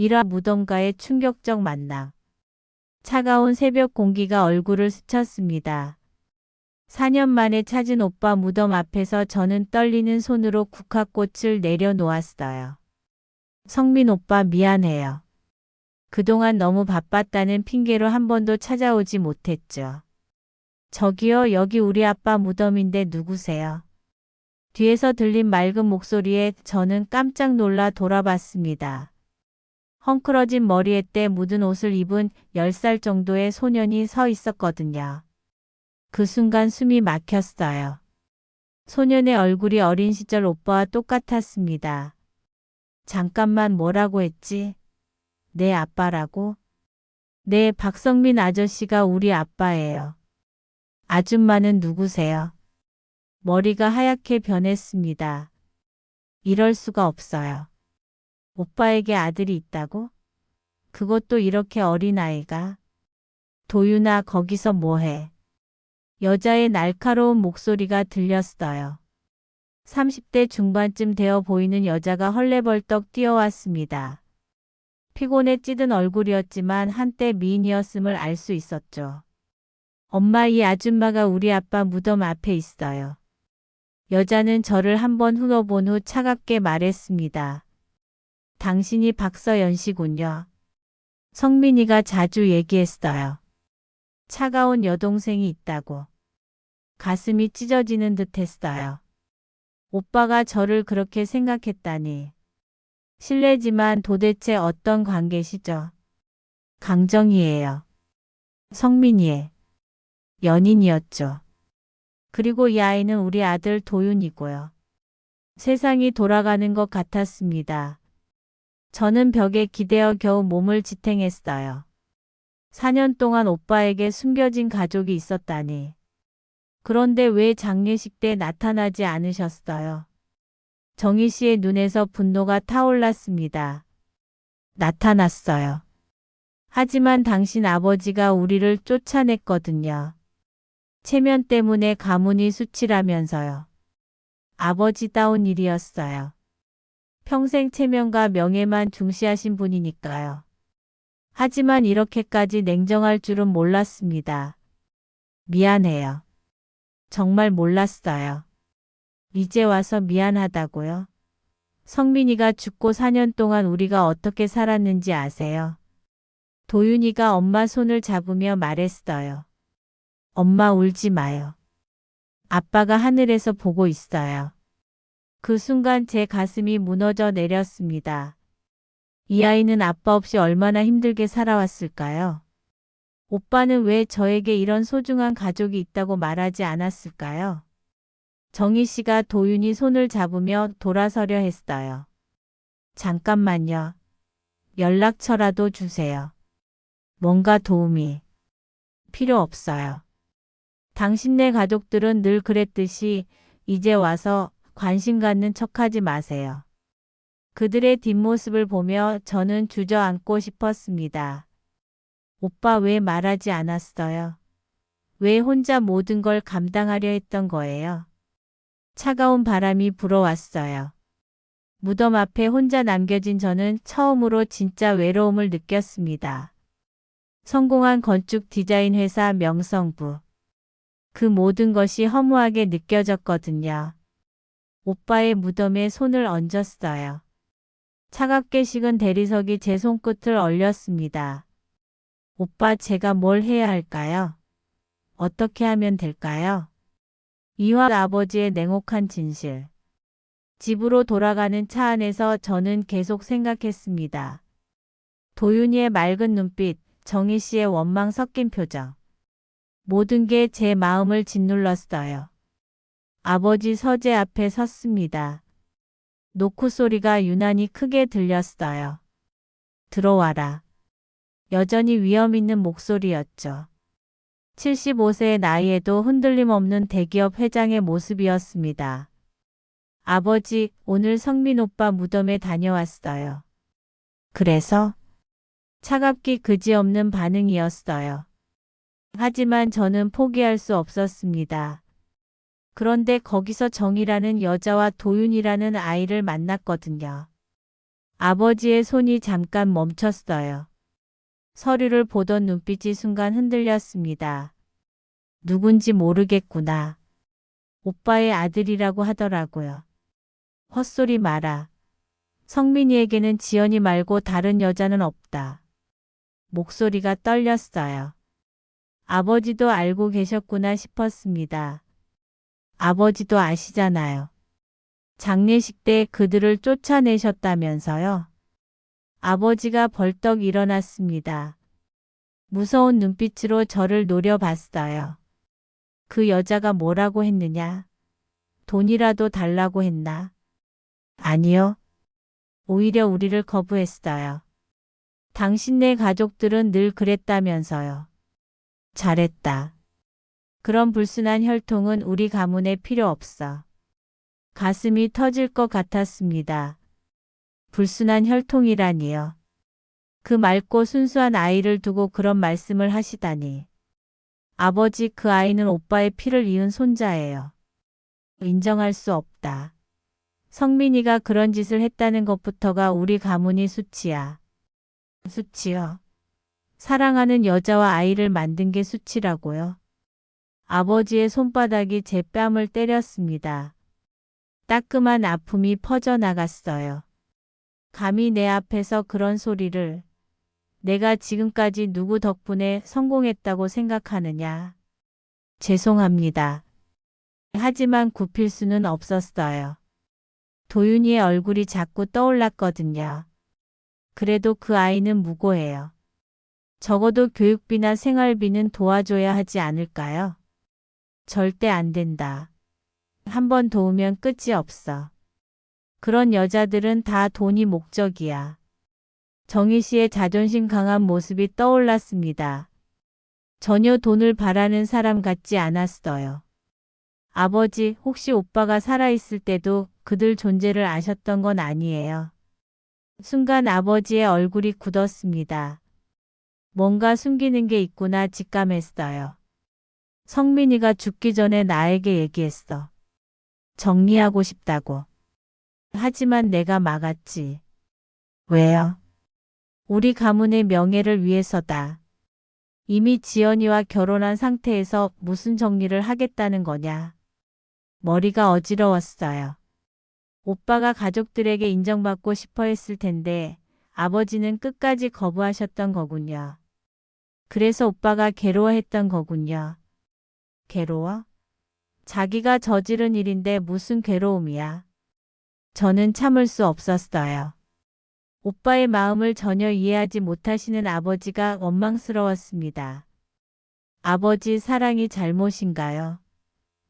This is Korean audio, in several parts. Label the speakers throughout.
Speaker 1: 일화 무덤과의 충격적 만남. 차가운 새벽 공기가 얼굴을 스쳤습니다. 4년 만에 찾은 오빠 무덤 앞에서 저는 떨리는 손으로 국화꽃을 내려놓았어요. 성민 오빠 미안해요. 그동안 너무 바빴다는 핑계로 한 번도 찾아오지 못했죠. 저기요, 여기 우리 아빠 무덤인데 누구세요? 뒤에서 들린 맑은 목소리에 저는 깜짝 놀라 돌아봤습니다. 헝클어진 머리에 때 묻은 옷을 입은 10살 정도의 소년이 서 있었거든요. 그 순간 숨이 막혔어요. 소년의 얼굴이 어린 시절 오빠와 똑같았습니다. 잠깐만, 뭐라고 했지? 내 아빠라고? 네, 박성민 아저씨가 우리 아빠예요. 아줌마는 누구세요? 머리가 하얗게 변했습니다. 이럴 수가 없어요. 오빠에게 아들이 있다고? 그것도 이렇게 어린 아이가? 도윤아, 거기서 뭐해? 여자의 날카로운 목소리가 들렸어요. 30대 중반쯤 되어 보이는 여자가 헐레벌떡 뛰어왔습니다. 피곤에 찌든 얼굴이었지만 한때 미인이었음을 알 수 있었죠. 엄마, 이 아줌마가 우리 아빠 무덤 앞에 있어요. 여자는 저를 한번 훑어본 후 차갑게 말했습니다. 당신이 박서연 씨군요. 성민이가 자주 얘기했어요. 차가운 여동생이 있다고. 가슴이 찢어지는 듯 했어요. 오빠가 저를 그렇게 생각했다니. 실례지만 도대체 어떤 관계시죠? 강정희예요. 성민이의 연인이었죠. 그리고 이 아이는 우리 아들 도윤이고요. 세상이 돌아가는 것 같았습니다. 저는 벽에 기대어 겨우 몸을 지탱했어요. 4년 동안 오빠에게 숨겨진 가족이 있었다니. 그런데 왜 장례식 때 나타나지 않으셨어요? 정희 씨의 눈에서 분노가 타올랐습니다. 나타났어요. 하지만 당신 아버지가 우리를 쫓아냈거든요. 체면 때문에 가문이 수치라면서요. 아버지다운 일이었어요. 평생 체면과 명예만 중시하신 분이니까요. 하지만 이렇게까지 냉정할 줄은 몰랐습니다. 미안해요. 정말 몰랐어요. 이제 와서 미안하다고요? 성민이가 죽고 4년 동안 우리가 어떻게 살았는지 아세요? 도윤이가 엄마 손을 잡으며 말했어요. 엄마, 울지 마요. 아빠가 하늘에서 보고 있어요. 그 순간 제 가슴이 무너져 내렸습니다. 이 아이는 아빠 없이 얼마나 힘들게 살아왔을까요? 오빠는 왜 저에게 이런 소중한 가족이 있다고 말하지 않았을까요? 정희 씨가 도윤이 손을 잡으며 돌아서려 했어요. 잠깐만요. 연락처라도 주세요. 뭔가 도움이 필요 없어요. 당신네 가족들은 늘 그랬듯이 이제 와서 관심 갖는 척하지 마세요. 그들의 뒷모습을 보며 저는 주저앉고 싶었습니다. 오빠, 왜 말하지 않았어요? 왜 혼자 모든 걸 감당하려 했던 거예요? 차가운 바람이 불어왔어요. 무덤 앞에 혼자 남겨진 저는 처음으로 진짜 외로움을 느꼈습니다. 성공한 건축 디자인 회사 명성부. 그 모든 것이 허무하게 느껴졌거든요. 오빠의 무덤에 손을 얹었어요. 차갑게 식은 대리석이 제 손끝을 얼렸습니다. 오빠, 제가 뭘 해야 할까요? 어떻게 하면 될까요? 이화 아버지의 냉혹한 진실. 집으로 돌아가는 차 안에서 저는 계속 생각했습니다. 도윤이의 맑은 눈빛, 정희 씨의 원망 섞인 표정. 모든 게 제 마음을 짓눌렀어요. 아버지 서재 앞에 섰습니다. 노크 소리가 유난히 크게 들렸어요. 들어와라. 여전히 위험 있는 목소리였죠. 75세의 나이에도 흔들림 없는 대기업 회장의 모습이었습니다. 아버지, 오늘 성민 오빠 무덤에 다녀왔어요. 그래서? 차갑기 그지없는 반응이었어요. 하지만 저는 포기할 수 없었습니다. 그런데 거기서 정이라는 여자와 도윤이라는 아이를 만났거든요. 아버지의 손이 잠깐 멈췄어요. 서류를 보던 눈빛이 순간 흔들렸습니다. 누군지 모르겠구나. 오빠의 아들이라고 하더라고요. 헛소리 마라. 성민이에게는 지연이 말고 다른 여자는 없다. 목소리가 떨렸어요. 아버지도 알고 계셨구나 싶었습니다. 아버지도 아시잖아요. 장례식 때 그들을 쫓아내셨다면서요. 아버지가 벌떡 일어났습니다. 무서운 눈빛으로 저를 노려봤어요. 그 여자가 뭐라고 했느냐? 돈이라도 달라고 했나? 아니요. 오히려 우리를 거부했어요. 당신네 가족들은 늘 그랬다면서요. 잘했다. 그런 불순한 혈통은 우리 가문에 필요 없어. 가슴이 터질 것 같았습니다. 불순한 혈통이라니요. 그 맑고 순수한 아이를 두고 그런 말씀을 하시다니. 아버지, 그 아이는 오빠의 피를 이은 손자예요. 인정할 수 없다. 성민이가 그런 짓을 했다는 것부터가 우리 가문이 수치야. 수치요? 사랑하는 여자와 아이를 만든 게 수치라고요? 아버지의 손바닥이 제 뺨을 때렸습니다. 따끔한 아픔이 퍼져나갔어요. 감히 내 앞에서 그런 소리를. 내가 지금까지 누구 덕분에 성공했다고 생각하느냐. 죄송합니다. 하지만 굽힐 수는 없었어요. 도윤이의 얼굴이 자꾸 떠올랐거든요. 그래도 그 아이는 무고해요. 적어도 교육비나 생활비는 도와줘야 하지 않을까요? 절대 안 된다. 한 번 도우면 끝이 없어. 그런 여자들은 다 돈이 목적이야. 정희 씨의 자존심 강한 모습이 떠올랐습니다. 전혀 돈을 바라는 사람 같지 않았어요. 아버지, 혹시 오빠가 살아있을 때도 그들 존재를 아셨던 건 아니에요? 순간 아버지의 얼굴이 굳었습니다. 뭔가 숨기는 게 있구나 직감했어요. 성민이가 죽기 전에 나에게 얘기했어. 정리하고 싶다고. 하지만 내가 막았지. 왜요? 우리 가문의 명예를 위해서다. 이미 지연이와 결혼한 상태에서 무슨 정리를 하겠다는 거냐. 머리가 어지러웠어요. 오빠가 가족들에게 인정받고 싶어 했을 텐데 아버지는 끝까지 거부하셨던 거군요. 그래서 오빠가 괴로워했던 거군요. 괴로워? 자기가 저지른 일인데 무슨 괴로움이야. 저는 참을 수 없었어요. 오빠의 마음을 전혀 이해하지 못하시는 아버지가 원망스러웠습니다. 아버지, 사랑이 잘못인가요?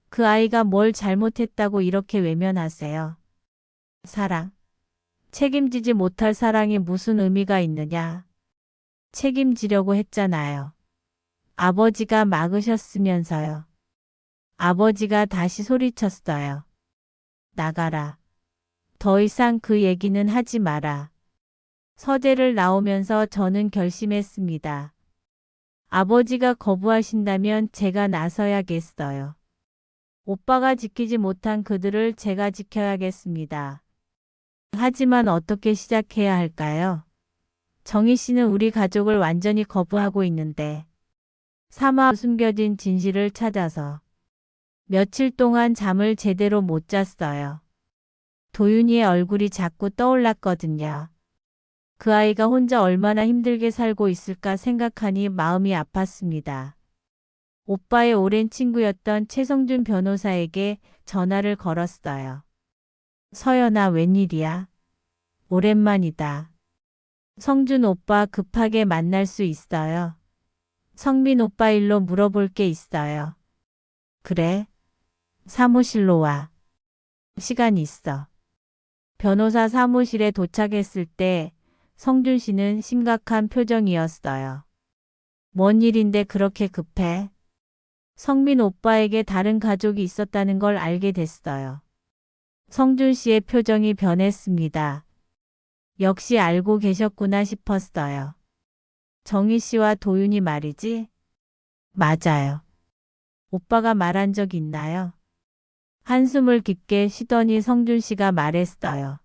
Speaker 1: 그 아이가 뭘 잘못했다고 이렇게 외면하세요? 사랑. 책임지지 못할 사랑이 무슨 의미가 있느냐? 책임지려고 했잖아요. 아버지가 막으셨으면서요. 아버지가 다시 소리쳤어요. 나가라. 더 이상 그 얘기는 하지 마라. 서재를 나오면서 저는 결심했습니다. 아버지가 거부하신다면 제가 나서야겠어요. 오빠가 지키지 못한 그들을 제가 지켜야겠습니다. 하지만 어떻게 시작해야 할까요? 정희 씨는 우리 가족을 완전히 거부하고 있는데 사마 숨겨진 진실을 찾아서 며칠 동안 잠을 제대로 못 잤어요. 도윤이의 얼굴이 자꾸 떠올랐거든요. 그 아이가 혼자 얼마나 힘들게 살고 있을까 생각하니 마음이 아팠습니다. 오빠의 오랜 친구였던 최성준 변호사에게 전화를 걸었어요. 서연아, 웬일이야? 오랜만이다. 성준 오빠 급하게 만날 수 있어요? 성민 오빠 일로 물어볼 게 있어요. 그래? 사무실로 와. 시간 있어. 변호사 사무실에 도착했을 때 성준 씨는 심각한 표정이었어요. 뭔 일인데 그렇게 급해? 성민 오빠에게 다른 가족이 있었다는 걸 알게 됐어요. 성준 씨의 표정이 변했습니다. 역시 알고 계셨구나 싶었어요. 정희 씨와 도윤이 말이지? 맞아요. 오빠가 말한 적 있나요? 한숨을 깊게 쉬더니 성준 씨가 말했어요.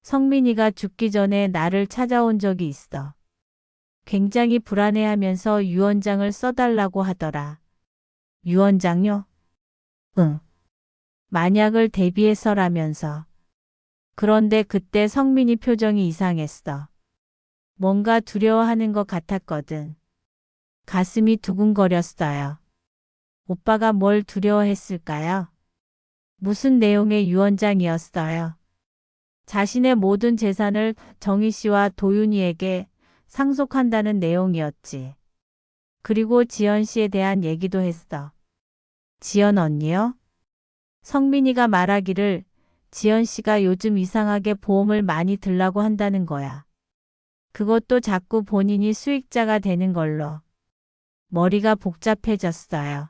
Speaker 1: 성민이가 죽기 전에 나를 찾아온 적이 있어. 굉장히 불안해하면서 유언장을 써달라고 하더라. 유언장요? 응. 만약을 대비해서라면서. 그런데 그때 성민이 표정이 이상했어. 뭔가 두려워하는 것 같았거든. 가슴이 두근거렸어요. 오빠가 뭘 두려워했을까요? 무슨 내용의 유언장이었어요? 자신의 모든 재산을 정희 씨와 도윤이에게 상속한다는 내용이었지. 그리고 지연 씨에 대한 얘기도 했어. 지연 언니요? 성민이가 말하기를 지연 씨가 요즘 이상하게 보험을 많이 들라고 한다는 거야. 그것도 자꾸 본인이 수익자가 되는 걸로. 머리가 복잡해졌어요.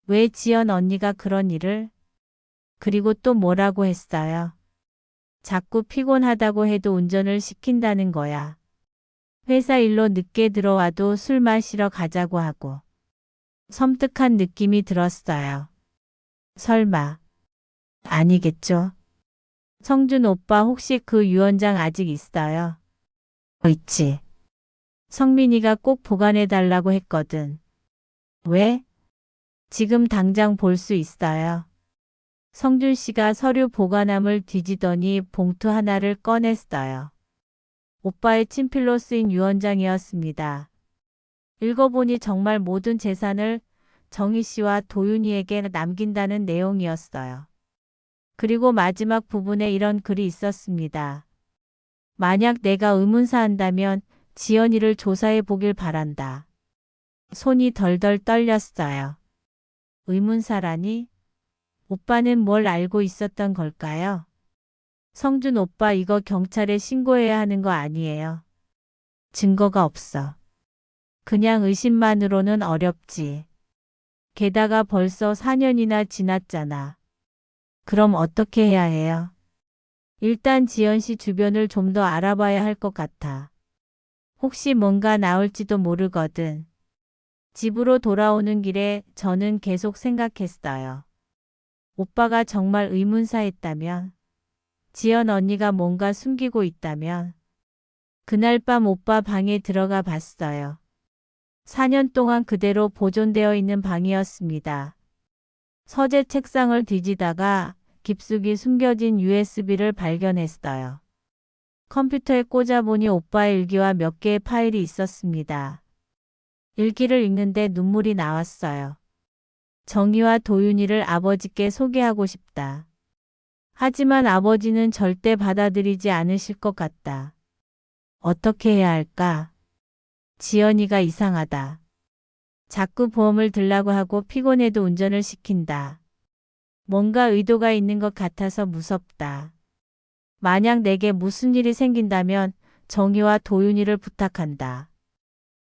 Speaker 1: 왜 지연 언니가 그런 일을? 그리고 또 뭐라고 했어요? 자꾸 피곤하다고 해도 운전을 시킨다는 거야. 회사 일로 늦게 들어와도 술 마시러 가자고 하고. 섬뜩한 느낌이 들었어요. 설마. 아니겠죠? 성준 오빠 혹시 그 유언장 아직 있어요? 있지. 성민이가 꼭 보관해달라고 했거든. 왜? 지금 당장 볼 수 있어요. 성준 씨가 서류 보관함을 뒤지더니 봉투 하나를 꺼냈어요. 오빠의 친필로 쓰인 유언장이었습니다. 읽어보니 정말 모든 재산을 정희 씨와 도윤이에게 남긴다는 내용이었어요. 그리고 마지막 부분에 이런 글이 있었습니다. 만약 내가 의문사한다면 지연이를 조사해 보길 바란다. 손이 덜덜 떨렸어요. 의문사라니? 오빠는 뭘 알고 있었던 걸까요? 성준 오빠 이거 경찰에 신고해야 하는 거 아니에요? 증거가 없어. 그냥 의심만으로는 어렵지. 게다가 벌써 4년이나 지났잖아. 그럼 어떻게 해야 해요? 일단 지연 씨 주변을 좀 더 알아봐야 할 것 같아. 혹시 뭔가 나올지도 모르거든. 집으로 돌아오는 길에 저는 계속 생각했어요. 오빠가 정말 의문사했다면, 지연 언니가 뭔가 숨기고 있다면, 그날 밤 오빠 방에 들어가 봤어요. 4년 동안 그대로 보존되어 있는 방이었습니다. 서재 책상을 뒤지다가 깊숙이 숨겨진 USB를 발견했어요. 컴퓨터에 꽂아보니 오빠의 일기와 몇 개의 파일이 있었습니다. 일기를 읽는데 눈물이 나왔어요. 정희와 도윤이를 아버지께 소개하고 싶다. 하지만 아버지는 절대 받아들이지 않으실 것 같다. 어떻게 해야 할까? 지연이가 이상하다. 자꾸 보험을 들라고 하고 피곤해도 운전을 시킨다. 뭔가 의도가 있는 것 같아서 무섭다. 만약 내게 무슨 일이 생긴다면 정희와 도윤이를 부탁한다.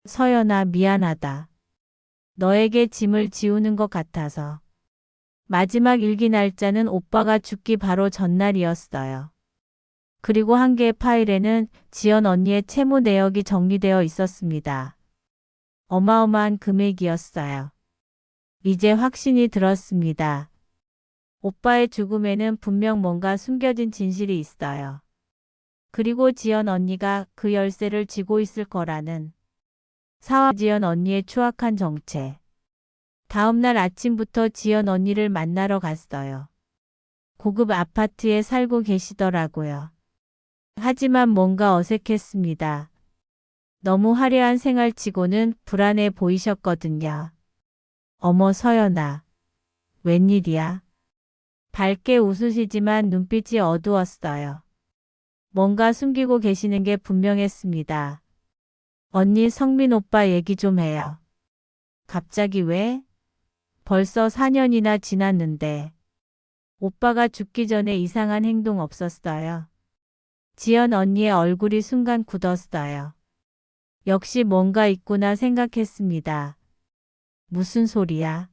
Speaker 1: 서연아, 미안하다. 너에게 짐을 지우는 것 같아서. 마지막 일기 날짜는 오빠가 죽기 바로 전날이었어요. 그리고 한 개의 파일에는 지연 언니의 채무 내역이 정리되어 있었습니다. 어마어마한 금액이었어요. 이제 확신이 들었습니다. 오빠의 죽음에는 분명 뭔가 숨겨진 진실이 있어요. 그리고 지연 언니가 그 열쇠를 쥐고 있을 거라는 사와 지연 언니의 추악한 정체. 다음날 아침부터 지연 언니를 만나러 갔어요. 고급 아파트에 살고 계시더라고요. 하지만 뭔가 어색했습니다. 너무 화려한 생활치고는 불안해 보이셨거든요. 어머 서연아. 웬일이야? 밝게 웃으시지만 눈빛이 어두웠어요. 뭔가 숨기고 계시는 게 분명했습니다. 언니 성민 오빠 얘기 좀 해요. 갑자기 왜? 벌써 4년이나 지났는데. 오빠가 죽기 전에 이상한 행동 없었어요. 지연 언니의 얼굴이 순간 굳었어요. 역시 뭔가 있구나 생각했습니다. 무슨 소리야?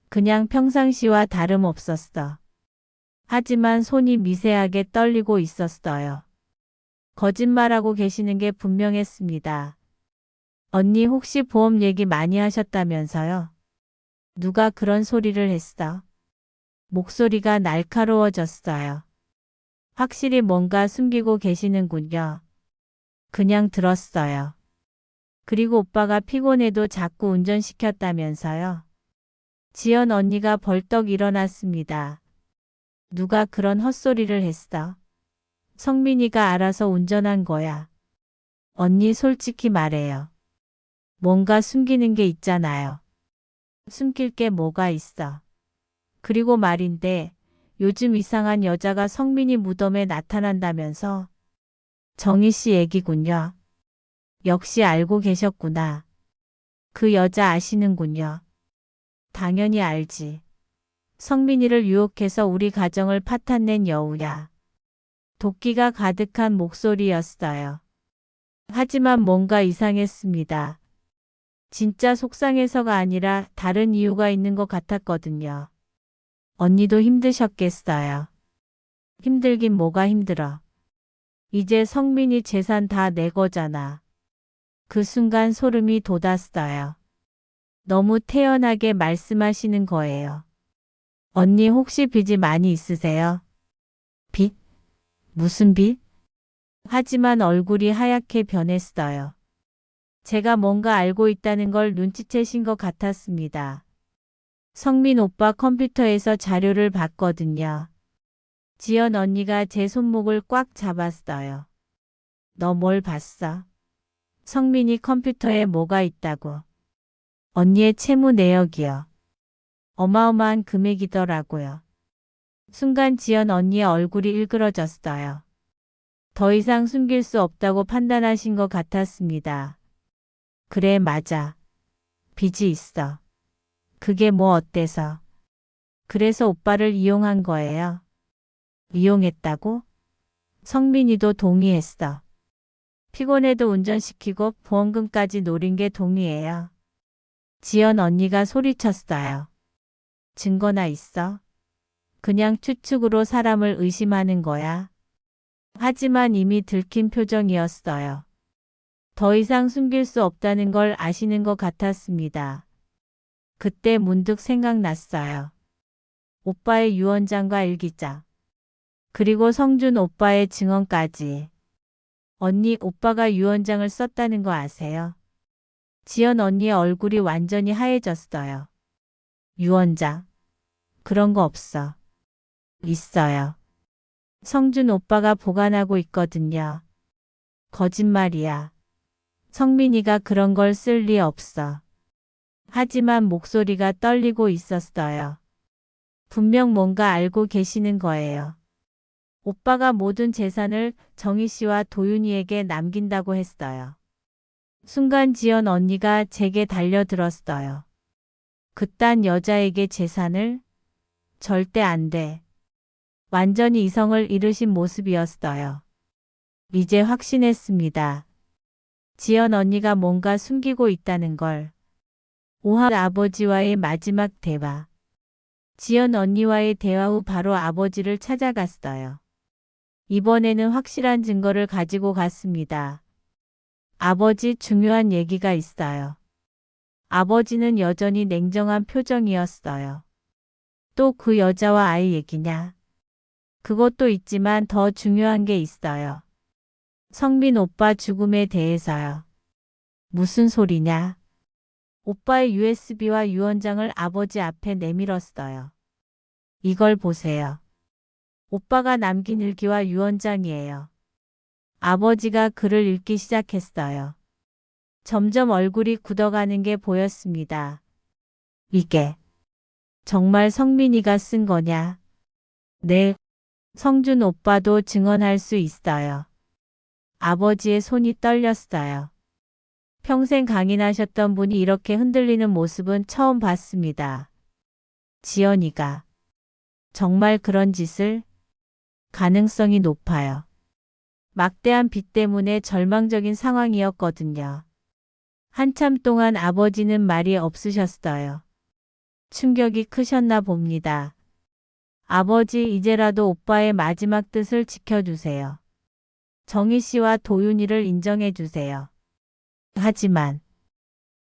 Speaker 1: 그냥 평상시와 다름없었어. 하지만 손이 미세하게 떨리고 있었어요. 거짓말하고 계시는 게 분명했습니다. 언니 혹시 보험 얘기 많이 하셨다면서요? 누가 그런 소리를 했어? 목소리가 날카로워졌어요. 확실히 뭔가 숨기고 계시는군요. 그냥 들었어요. 그리고 오빠가 피곤해도 자꾸 운전시켰다면서요. 지연 언니가 벌떡 일어났습니다. 누가 그런 헛소리를 했어? 성민이가 알아서 운전한 거야. 언니 솔직히 말해요. 뭔가 숨기는 게 있잖아요. 숨길 게 뭐가 있어. 그리고 말인데 요즘 이상한 여자가 성민이 무덤에 나타난다면서. 정희 씨 얘기군요. 역시 알고 계셨구나. 그 여자 아시는군요. 당연히 알지. 성민이를 유혹해서 우리 가정을 파탄낸 여우야. 도끼가 가득한 목소리였어요. 하지만 뭔가 이상했습니다. 진짜 속상해서가 아니라 다른 이유가 있는 것 같았거든요. 언니도 힘드셨겠어요. 힘들긴 뭐가 힘들어. 이제 성민이 재산 다 내 거잖아. 그 순간 소름이 돋았어요. 너무 태연하게 말씀하시는 거예요. 언니 혹시 빚이 많이 있으세요? 빚? 무슨 빚? 하지만 얼굴이 하얗게 변했어요. 제가 뭔가 알고 있다는 걸 눈치채신 것 같았습니다. 성민 오빠 컴퓨터에서 자료를 봤거든요. 지연 언니가 제 손목을 꽉 잡았어요. 너 뭘 봤어? 성민이 컴퓨터에 뭐가 있다고? 언니의 채무 내역이요. 어마어마한 금액이더라고요. 순간 지연 언니의 얼굴이 일그러졌어요. 더 이상 숨길 수 없다고 판단하신 것 같았습니다. 그래, 맞아. 빚이 있어. 그게 뭐 어때서? 그래서 오빠를 이용한 거예요. 이용했다고? 성민이도 동의했어. 피곤해도 운전시키고 보험금까지 노린 게 동의해요. 지연 언니가 소리쳤어요. 증거나 있어? 그냥 추측으로 사람을 의심하는 거야. 하지만 이미 들킨 표정이었어요. 더 이상 숨길 수 없다는 걸 아시는 것 같았습니다. 그때 문득 생각났어요. 오빠의 유언장과 일기장. 그리고 성준 오빠의 증언까지. 언니, 오빠가 유언장을 썼다는 거 아세요? 지연 언니의 얼굴이 완전히 하얘졌어요. 유언장. 그런 거 없어. 있어요. 성준 오빠가 보관하고 있거든요. 거짓말이야. 성민이가 그런 걸 쓸 리 없어. 하지만 목소리가 떨리고 있었어요. 분명 뭔가 알고 계시는 거예요. 오빠가 모든 재산을 정희 씨와 도윤이에게 남긴다고 했어요. 순간 지연 언니가 제게 달려들었어요. 그딴 여자에게 재산을? 절대 안 돼. 완전히 이성을 잃으신 모습이었어요. 이제 확신했습니다. 지연 언니가 뭔가 숨기고 있다는 걸. 오한 아버지와의 마지막 대화. 지연 언니와의 대화 후 바로 아버지를 찾아갔어요. 이번에는 확실한 증거를 가지고 갔습니다. 아버지, 중요한 얘기가 있어요. 아버지는 여전히 냉정한 표정이었어요. 또 그 여자와 아이 얘기냐? 그것도 있지만 더 중요한 게 있어요. 성민 오빠 죽음에 대해서요. 무슨 소리냐? 오빠의 USB와 유언장을 아버지 앞에 내밀었어요. 이걸 보세요. 오빠가 남긴 일기와 유언장이에요. 아버지가 글을 읽기 시작했어요. 점점 얼굴이 굳어가는 게 보였습니다. 이게 정말 성민이가 쓴 거냐? 네. 성준 오빠도 증언할 수 있어요. 아버지의 손이 떨렸어요. 평생 강인하셨던 분이 이렇게 흔들리는 모습은 처음 봤습니다. 지연이가 정말 그런 짓을? 가능성이 높아요. 막대한 빚 때문에 절망적인 상황이었거든요. 한참 동안 아버지는 말이 없으셨어요. 충격이 크셨나 봅니다. 아버지, 이제라도 오빠의 마지막 뜻을 지켜주세요. 정희 씨와 도윤이를 인정해 주세요. 하지만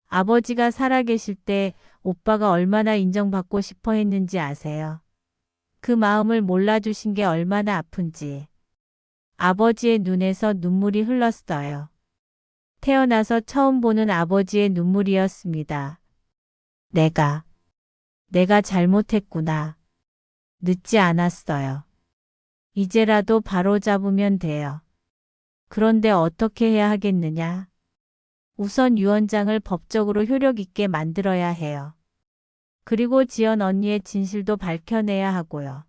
Speaker 1: 아버지가 살아계실 때 오빠가 얼마나 인정받고 싶어 했는지 아세요? 그 마음을 몰라주신 게 얼마나 아픈지. 아버지의 눈에서 눈물이 흘렀어요. 태어나서 처음 보는 아버지의 눈물이었습니다. 내가 잘못했구나. 늦지 않았어요. 이제라도 바로잡으면 돼요. 그런데 어떻게 해야 하겠느냐? 우선 유언장을 법적으로 효력 있게 만들어야 해요. 그리고 지연 언니의 진실도 밝혀내야 하고요.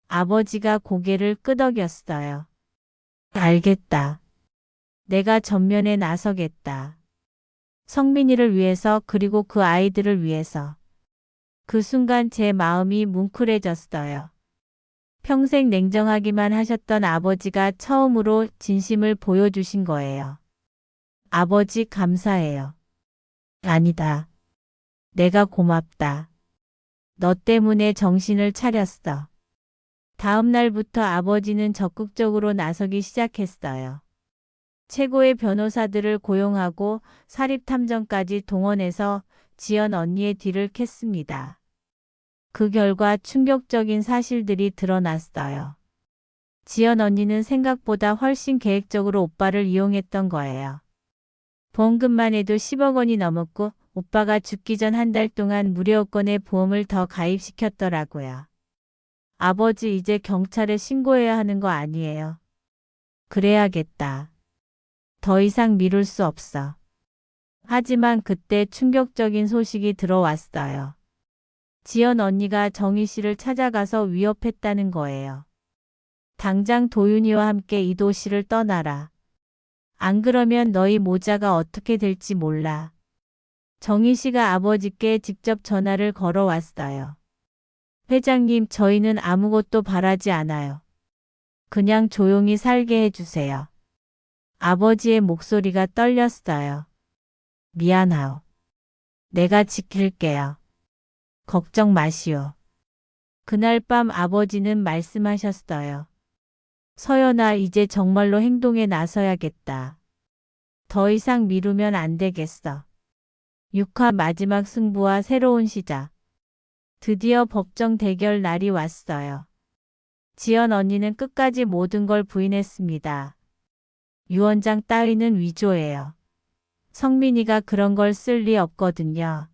Speaker 1: 아버지가 고개를 끄덕였어요. 알겠다. 내가 전면에 나서겠다. 성민이를 위해서 그리고 그 아이들을 위해서. 그 순간 제 마음이 뭉클해졌어요. 평생 냉정하기만 하셨던 아버지가 처음으로 진심을 보여주신 거예요. 아버지 감사해요. 아니다. 내가 고맙다. 너 때문에 정신을 차렸어. 다음 날부터 아버지는 적극적으로 나서기 시작했어요. 최고의 변호사들을 고용하고 사립탐정까지 동원해서 지연 언니의 뒤를 캤습니다. 그 결과 충격적인 사실들이 드러났어요. 지연 언니는 생각보다 훨씬 계획적으로 오빠를 이용했던 거예요. 보험금만 해도 10억 원이 넘었고 오빠가 죽기 전 한 달 동안 무료 건의 보험을 더 가입시켰더라고요. 아버지 이제 경찰에 신고해야 하는 거 아니에요. 그래야겠다. 더 이상 미룰 수 없어. 하지만 그때 충격적인 소식이 들어왔어요. 지연 언니가 정희 씨를 찾아가서 위협했다는 거예요. 당장 도윤이와 함께 이 도시를 떠나라. 안 그러면 너희 모자가 어떻게 될지 몰라. 정희 씨가 아버지께 직접 전화를 걸어왔어요. 회장님, 저희는 아무것도 바라지 않아요. 그냥 조용히 살게 해주세요. 아버지의 목소리가 떨렸어요. 미안하오. 내가 지킬게요. 걱정 마시오. 그날 밤 아버지는 말씀하셨어요. 서연아, 이제 정말로 행동에 나서야겠다. 더 이상 미루면 안 되겠어. 6화 마지막 승부와 새로운 시작. 드디어 법정 대결 날이 왔어요. 지연 언니는 끝까지 모든 걸 부인했습니다. 유언장 따위는 위조예요. 성민이가 그런 걸 쓸 리 없거든요.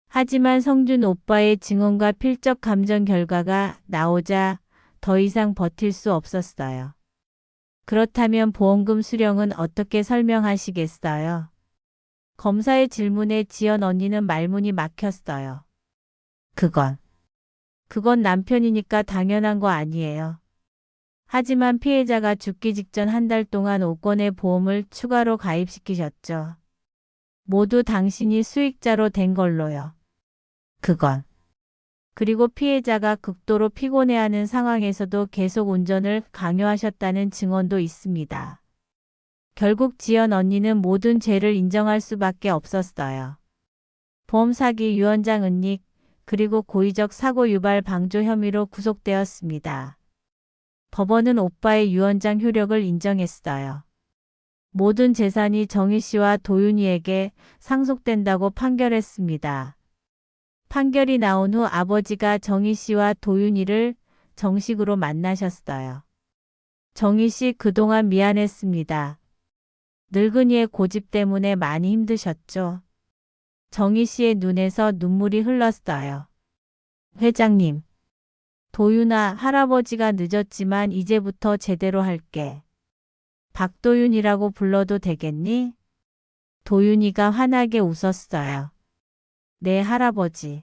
Speaker 1: 하지만 성준 오빠의 증언과 필적 감정 결과가 나오자 더 이상 버틸 수 없었어요. 그렇다면 보험금 수령은 어떻게 설명하시겠어요? 검사의 질문에 지연 언니는 말문이 막혔어요. 그건 남편이니까 당연한 거 아니에요. 하지만 피해자가 죽기 직전 한 달 동안 5건의 보험을 추가로 가입시키셨죠. 모두 당신이 수익자로 된 걸로요. 그리고 피해자가 극도로 피곤해하는 상황에서도 계속 운전을 강요하셨다는 증언도 있습니다. 결국 지연 언니는 모든 죄를 인정할 수밖에 없었어요. 보험 사기, 유언장 은닉, 그리고 고의적 사고 유발 방조 혐의로 구속되었습니다. 법원은 오빠의 유언장 효력을 인정했어요. 모든 재산이 정희 씨와 도윤이에게 상속된다고 판결했습니다. 판결이 나온 후 아버지가 정희 씨와 도윤이를 정식으로 만나셨어요. 정희 씨, 그동안 미안했습니다. 늙은이의 고집 때문에 많이 힘드셨죠? 정희 씨의 눈에서 눈물이 흘렀어요. 회장님, 도윤아, 할아버지가 늦었지만 이제부터 제대로 할게. 박도윤이라고 불러도 되겠니? 도윤이가 환하게 웃었어요. 네, 할아버지.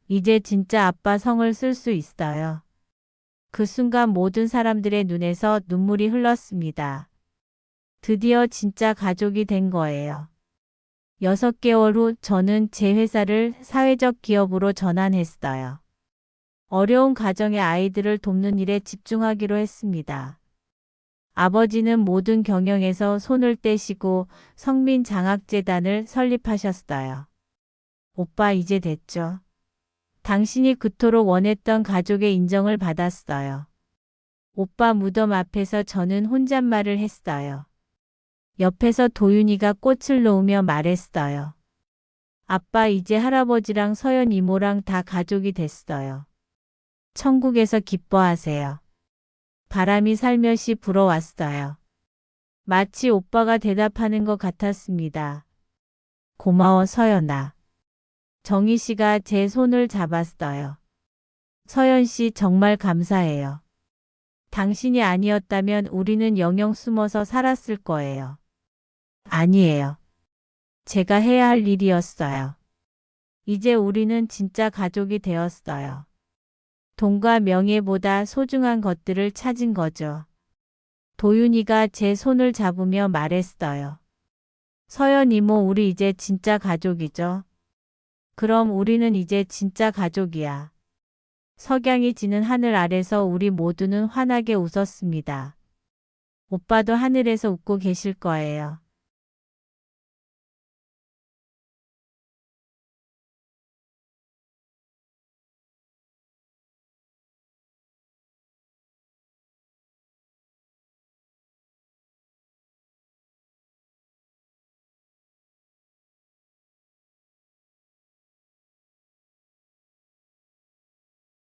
Speaker 1: 이제 진짜 아빠 성을 쓸 수 있어요. 그 순간 모든 사람들의 눈에서 눈물이 흘렀습니다. 드디어 진짜 가족이 된 거예요. 6개월 후 저는 제 회사를 사회적 기업으로 전환했어요. 어려운 가정의 아이들을 돕는 일에 집중하기로 했습니다. 아버지는 모든 경영에서 손을 떼시고 성민장학재단을 설립하셨어요. 오빠, 이제 됐죠? 당신이 그토록 원했던 가족의 인정을 받았어요. 오빠 무덤 앞에서 저는 혼잣말을 했어요. 옆에서 도윤이가 꽃을 놓으며 말했어요. 아빠, 이제 할아버지랑 서연 이모랑 다 가족이 됐어요. 천국에서 기뻐하세요. 바람이 살며시 불어왔어요. 마치 오빠가 대답하는 것 같았습니다. 고마워, 서연아. 정희 씨가 제 손을 잡았어요. 서연 씨 정말 감사해요. 당신이 아니었다면 우리는 영영 숨어서 살았을 거예요. 아니에요. 제가 해야 할 일이었어요. 이제 우리는 진짜 가족이 되었어요. 돈과 명예보다 소중한 것들을 찾은 거죠. 도윤이가 제 손을 잡으며 말했어요. 서연 이모, 우리 이제 진짜 가족이죠? 그럼 우리는 이제 진짜 가족이야. 석양이 지는 하늘 아래서 우리 모두는 환하게 웃었습니다. 오빠도 하늘에서 웃고 계실 거예요.